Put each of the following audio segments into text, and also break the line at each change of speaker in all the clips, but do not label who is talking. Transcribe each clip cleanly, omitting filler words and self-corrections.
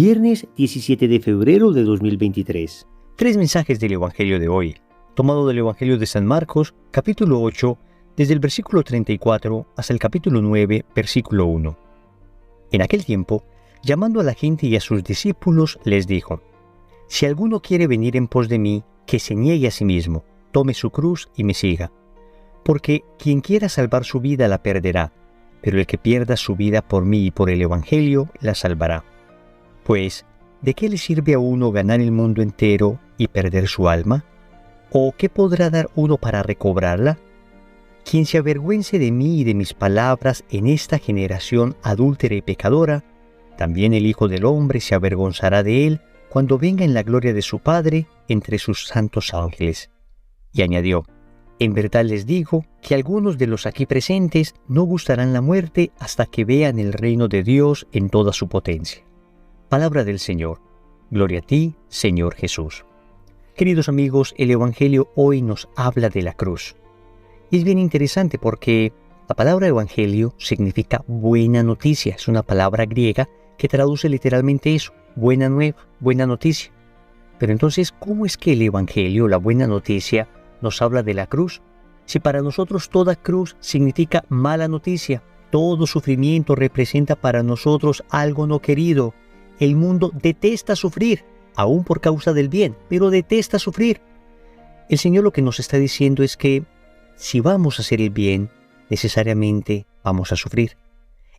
Viernes 17 de febrero de 2023. Tres mensajes del Evangelio de hoy, tomado del Evangelio de San Marcos, capítulo 8, desde el versículo 34 hasta el capítulo 9, versículo 1. En aquel tiempo, llamando a la gente y a sus discípulos, les dijo: Si alguno quiere venir en pos de mí, que se niegue a sí mismo, tome su cruz y me siga. Porque quien quiera salvar su vida la perderá, pero el que pierda su vida por mí y por el Evangelio la salvará. Pues, ¿de qué le sirve a uno ganar el mundo entero y perder su alma? ¿O qué podrá dar uno para recobrarla? Quien se avergüence de mí y de mis palabras en esta generación adúltera y pecadora, también el Hijo del Hombre se avergonzará de él cuando venga en la gloria de su Padre entre sus santos ángeles. Y añadió: En verdad les digo que algunos de los aquí presentes no gustarán la muerte hasta que vean el reino de Dios en toda su potencia. Palabra del Señor. Gloria a ti, Señor Jesús. Queridos amigos, el Evangelio hoy nos habla de la cruz. Y es bien interesante porque la palabra Evangelio significa buena noticia. Es una palabra griega que traduce literalmente eso: buena nueva, buena noticia. Pero entonces, ¿cómo es que el Evangelio, la buena noticia, nos habla de la cruz? Si para nosotros toda cruz significa mala noticia, todo sufrimiento representa para nosotros algo no querido. El mundo detesta sufrir, aún por causa del bien, pero detesta sufrir. El Señor lo que nos está diciendo es que si vamos a hacer el bien, necesariamente vamos a sufrir.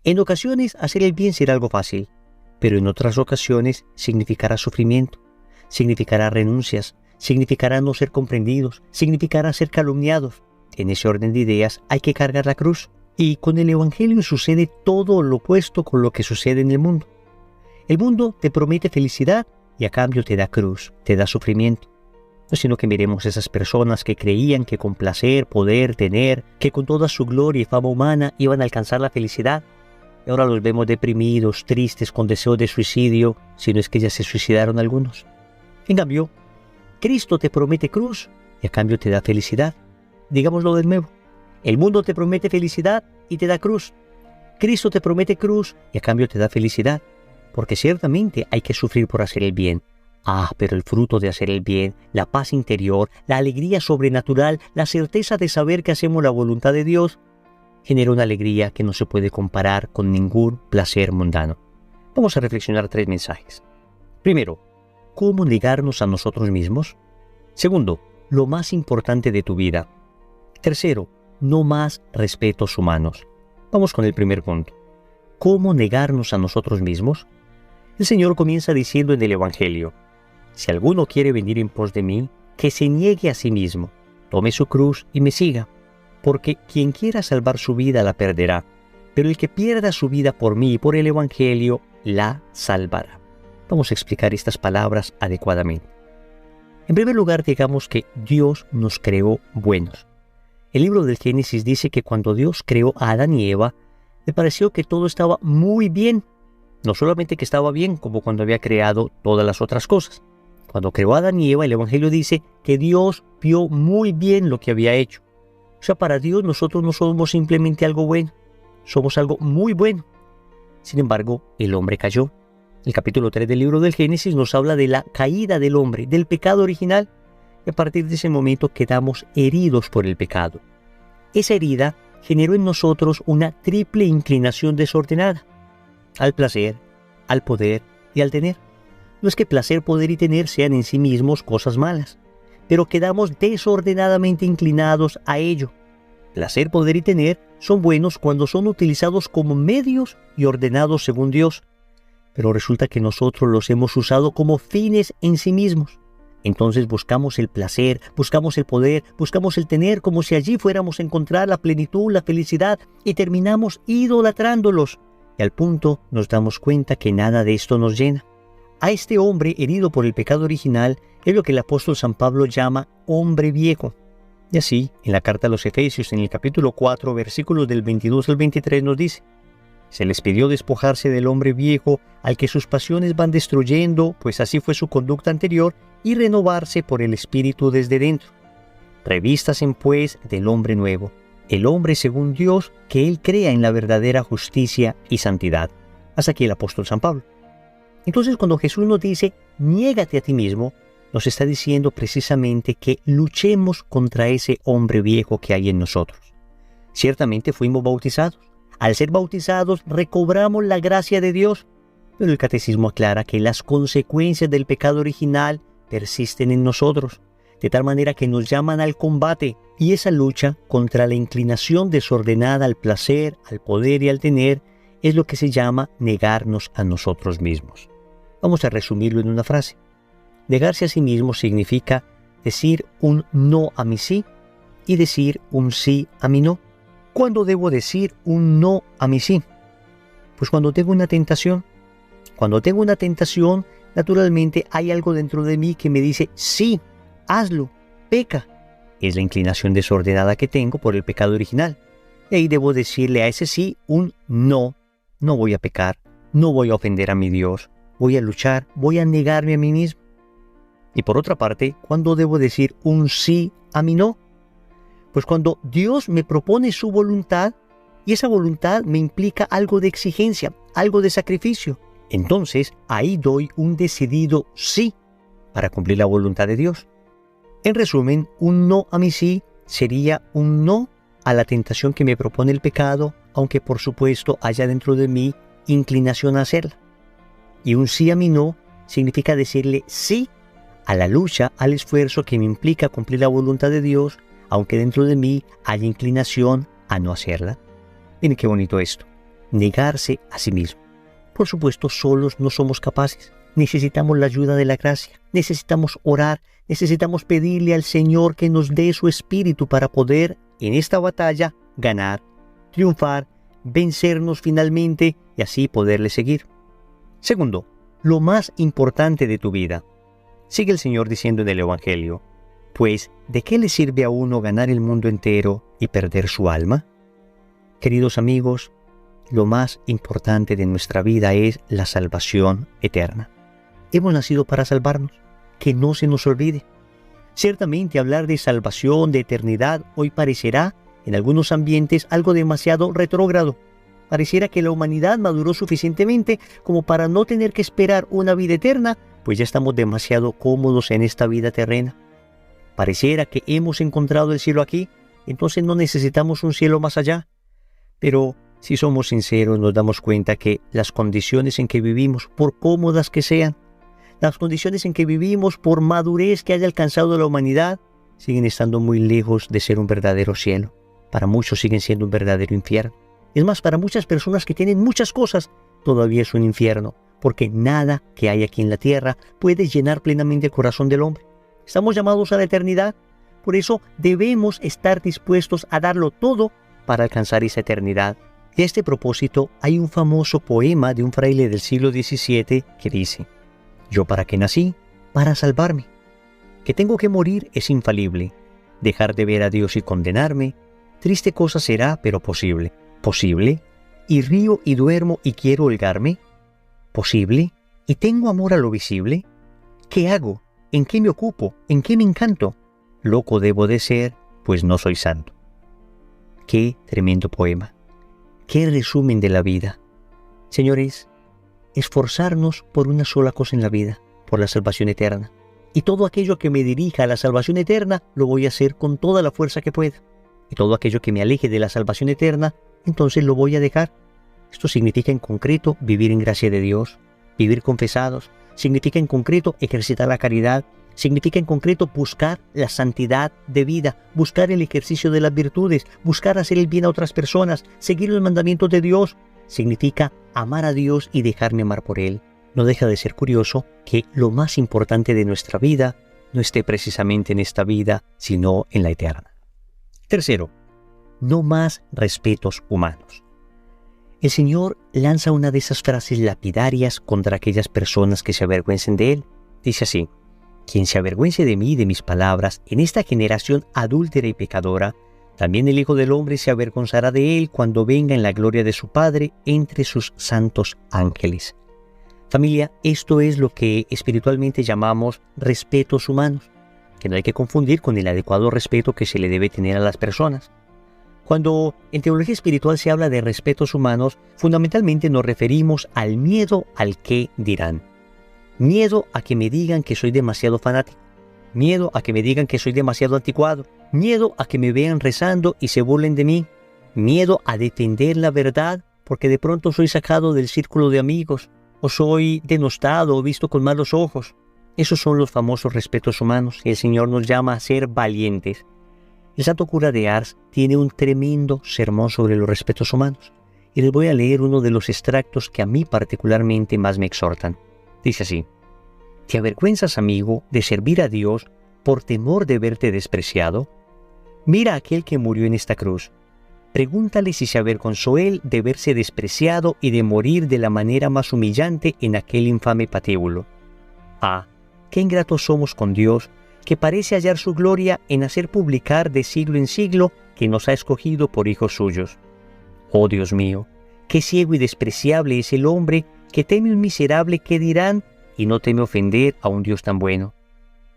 En ocasiones hacer el bien será algo fácil, pero en otras ocasiones significará sufrimiento, significará renuncias, significará no ser comprendidos, significará ser calumniados. En ese orden de ideas hay que cargar la cruz. Y con el Evangelio sucede todo lo opuesto con lo que sucede en el mundo. El mundo te promete felicidad y a cambio te da cruz, te da sufrimiento. No es sino que miremos esas personas que creían que con placer, poder, tener, que con toda su gloria y fama humana iban a alcanzar la felicidad. Y ahora los vemos deprimidos, tristes, con deseo de suicidio, si no es que ya se suicidaron algunos. En cambio, Cristo te promete cruz y a cambio te da felicidad. Digámoslo de nuevo: el mundo te promete felicidad y te da cruz. Cristo te promete cruz y a cambio te da felicidad. Porque ciertamente hay que sufrir por hacer el bien. Pero el fruto de hacer el bien, la paz interior, la alegría sobrenatural, la certeza de saber que hacemos la voluntad de Dios, genera una alegría que no se puede comparar con ningún placer mundano. Vamos a reflexionar tres mensajes. Primero, ¿cómo negarnos a nosotros mismos? Segundo, lo más importante de tu vida. Tercero, no más respetos humanos. Vamos con el primer punto. ¿Cómo negarnos a nosotros mismos? El Señor comienza diciendo en el Evangelio: Si alguno quiere venir en pos de mí, que se niegue a sí mismo, tome su cruz y me siga. Porque quien quiera salvar su vida la perderá, pero el que pierda su vida por mí y por el Evangelio la salvará. Vamos a explicar estas palabras adecuadamente. En primer lugar, digamos que Dios nos creó buenos. El libro del Génesis dice que cuando Dios creó a Adán y Eva, le pareció que todo estaba muy bien. No solamente que estaba bien, como cuando había creado todas las otras cosas. Cuando creó a Adán y Eva, el Evangelio dice que Dios vio muy bien lo que había hecho. O sea, para Dios nosotros no somos simplemente algo bueno, somos algo muy bueno. Sin embargo, el hombre cayó. El capítulo 3 del libro del Génesis nos habla de la caída del hombre, del pecado original. Y a partir de ese momento quedamos heridos por el pecado. Esa herida generó en nosotros una triple inclinación desordenada: al placer, al poder y al tener. No es que placer, poder y tener sean en sí mismos cosas malas, pero quedamos desordenadamente inclinados a ello. Placer, poder y tener son buenos cuando son utilizados como medios y ordenados según Dios, pero resulta que nosotros los hemos usado como fines en sí mismos. Entonces buscamos el placer, buscamos el poder, buscamos el tener como si allí fuéramos a encontrar la plenitud, la felicidad, y terminamos idolatrándolos. Y al punto nos damos cuenta que nada de esto nos llena. A este hombre herido por el pecado original es lo que el apóstol San Pablo llama hombre viejo. Y así, en la carta a los Efesios, en el capítulo 4, versículos del 22 al 23, nos dice: Se les pidió despojarse del hombre viejo, al que sus pasiones van destruyendo, pues así fue su conducta anterior, y renovarse por el Espíritu desde dentro. Revístasen pues del hombre nuevo, el hombre según Dios, que Él crea en la verdadera justicia y santidad. Hasta aquí el apóstol San Pablo. Entonces, cuando Jesús nos dice, niégate a ti mismo, nos está diciendo precisamente que luchemos contra ese hombre viejo que hay en nosotros. Ciertamente fuimos bautizados. Al ser bautizados, recobramos la gracia de Dios. Pero el catecismo aclara que las consecuencias del pecado original persisten en nosotros, de tal manera que nos llaman al combate, y esa lucha contra la inclinación desordenada al placer, al poder y al tener es lo que se llama negarnos a nosotros mismos. Vamos a resumirlo en una frase. Negarse a sí mismo significa decir un no a mi sí y decir un sí a mi no. ¿Cuándo debo decir un no a mi sí? Pues cuando tengo una tentación. Cuando tengo una tentación, naturalmente hay algo dentro de mí que me dice, sí, hazlo, peca. Es la inclinación desordenada que tengo por el pecado original. Y ahí debo decirle a ese sí un no. No voy a pecar, no voy a ofender a mi Dios, voy a luchar, voy a negarme a mí mismo. Y por otra parte, ¿cuándo debo decir un sí a mi no? Pues cuando Dios me propone su voluntad y esa voluntad me implica algo de exigencia, algo de sacrificio. Entonces, ahí doy un decidido sí para cumplir la voluntad de Dios. En resumen, un no a mi sí sería un no a la tentación que me propone el pecado, aunque por supuesto haya dentro de mí inclinación a hacerla. Y un sí a mi no significa decirle sí a la lucha, al esfuerzo que me implica cumplir la voluntad de Dios, aunque dentro de mí haya inclinación a no hacerla. Miren qué bonito esto, negarse a sí mismo. Por supuesto, solos no somos capaces. Necesitamos la ayuda de la gracia. Necesitamos orar. Necesitamos pedirle al Señor que nos dé su espíritu para poder, en esta batalla, ganar, triunfar, vencernos finalmente y así poderle seguir. Segundo, lo más importante de tu vida. Sigue el Señor diciendo en el Evangelio, pues, ¿de qué le sirve a uno ganar el mundo entero y perder su alma? Queridos amigos, lo más importante de nuestra vida es la salvación eterna. Hemos nacido para salvarnos, que no se nos olvide. Ciertamente hablar de salvación, de eternidad, hoy parecerá, en algunos ambientes, algo demasiado retrógrado. Pareciera que la humanidad maduró suficientemente como para no tener que esperar una vida eterna, pues ya estamos demasiado cómodos en esta vida terrena. Pareciera que hemos encontrado el cielo aquí, entonces no necesitamos un cielo más allá. Pero si somos sinceros, nos damos cuenta que las condiciones en que vivimos, por cómodas que sean, las condiciones en que vivimos, por madurez que haya alcanzado la humanidad, siguen estando muy lejos de ser un verdadero cielo. Para muchos siguen siendo un verdadero infierno. Es más, para muchas personas que tienen muchas cosas, todavía es un infierno, porque nada que hay aquí en la tierra puede llenar plenamente el corazón del hombre. Estamos llamados a la eternidad, por eso debemos estar dispuestos a darlo todo para alcanzar esa eternidad. Y a este propósito hay un famoso poema de un fraile del siglo XVII que dice: «Yo para qué nací, para salvarme. Que tengo que morir es infalible. Dejar de ver a Dios y condenarme, triste cosa será, pero posible. ¿Posible? ¿Y río y duermo y quiero holgarme? ¿Posible? ¿Y tengo amor a lo visible? ¿Qué hago? ¿En qué me ocupo? ¿En qué me encanto? Loco debo de ser, pues no soy santo». Qué tremendo poema. Qué resumen de la vida. Señores, esforzarnos por una sola cosa en la vida, por la salvación eterna. Y todo aquello que me dirija a la salvación eterna, lo voy a hacer con toda la fuerza que pueda. Y todo aquello que me aleje de la salvación eterna, entonces lo voy a dejar. Esto significa en concreto vivir en gracia de Dios, vivir confesados. Significa en concreto ejercitar la caridad. Significa en concreto buscar la santidad de vida, buscar el ejercicio de las virtudes, buscar hacer el bien a otras personas, seguir los mandamientos de Dios. Significa amar a Dios y dejarme amar por Él. No deja de ser curioso que lo más importante de nuestra vida no esté precisamente en esta vida, sino en la eterna. Tercero, no más respetos humanos. El Señor lanza una de esas frases lapidarias contra aquellas personas que se avergüencen de Él. Dice así: «Quien se avergüence de mí y de mis palabras en esta generación adúltera y pecadora, también el Hijo del Hombre se avergonzará de él cuando venga en la gloria de su Padre entre sus santos ángeles». Familia, esto es lo que espiritualmente llamamos respetos humanos, que no hay que confundir con el adecuado respeto que se le debe tener a las personas. Cuando en teología espiritual se habla de respetos humanos, fundamentalmente nos referimos al miedo al qué dirán. Miedo a que me digan que soy demasiado fanático. Miedo a que me digan que soy demasiado anticuado. Miedo a que me vean rezando y se burlen de mí. Miedo a defender la verdad porque de pronto soy sacado del círculo de amigos o soy denostado o visto con malos ojos. Esos son los famosos respetos humanos y el Señor nos llama a ser valientes. El santo cura de Ars tiene un tremendo sermón sobre los respetos humanos y les voy a leer uno de los extractos que a mí particularmente más me exhortan. Dice así: ¿te avergüenzas, amigo, de servir a Dios por temor de verte despreciado? Mira a aquel que murió en esta cruz. Pregúntale si se avergonzó él de verse despreciado y de morir de la manera más humillante en aquel infame patíbulo. Ah, qué ingratos somos con Dios, que parece hallar su gloria en hacer publicar de siglo en siglo que nos ha escogido por hijos suyos. Oh Dios mío, qué ciego y despreciable es el hombre que teme un miserable qué dirán y no teme ofender a un Dios tan bueno.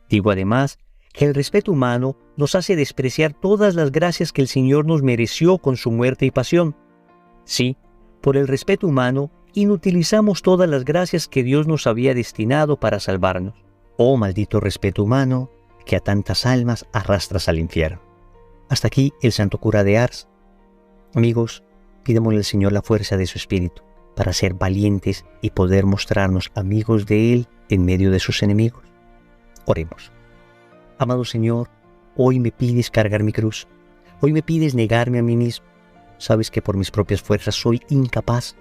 Digo además que el respeto humano nos hace despreciar todas las gracias que el Señor nos mereció con su muerte y pasión. Sí, por el respeto humano inutilizamos todas las gracias que Dios nos había destinado para salvarnos. Oh maldito respeto humano que a tantas almas arrastras al infierno. Hasta aquí el santo cura de Ars. Amigos, pidémosle al Señor la fuerza de su espíritu para ser valientes y poder mostrarnos amigos de Él en medio de sus enemigos. Oremos. Amado Señor, hoy me pides cargar mi cruz. Hoy me pides negarme a mí mismo. Sabes que por mis propias fuerzas soy incapaz.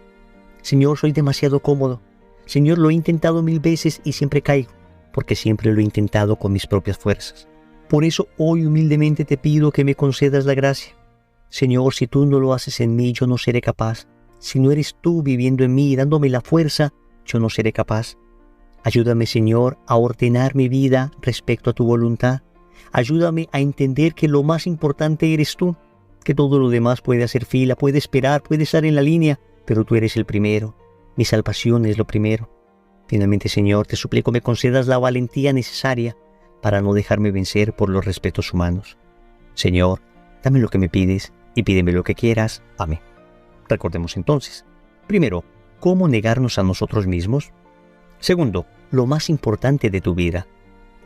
Señor, soy demasiado cómodo. Señor, lo he intentado 1000 veces y siempre caigo, porque siempre lo he intentado con mis propias fuerzas. Por eso hoy humildemente te pido que me concedas la gracia. Señor, si tú no lo haces en mí, yo no seré capaz. Si no eres tú viviendo en mí y dándome la fuerza, yo no seré capaz. Ayúdame, Señor, a ordenar mi vida respecto a tu voluntad. Ayúdame a entender que lo más importante eres tú, que todo lo demás puede hacer fila, puede esperar, puede estar en la línea, pero tú eres el primero. Mi salvación es lo primero. Finalmente, Señor, te suplico me concedas la valentía necesaria para no dejarme vencer por los respetos humanos. Señor, dame lo que me pides y pídeme lo que quieras. Amén. Recordemos entonces, primero, ¿cómo negarnos a nosotros mismos? Segundo, lo más importante de tu vida.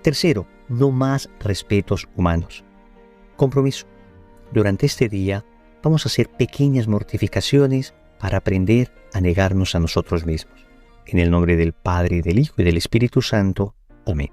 Tercero, no más respetos humanos. Compromiso. Durante este día vamos a hacer pequeñas mortificaciones para aprender a negarnos a nosotros mismos. En el nombre del Padre, del Hijo y del Espíritu Santo. Amén.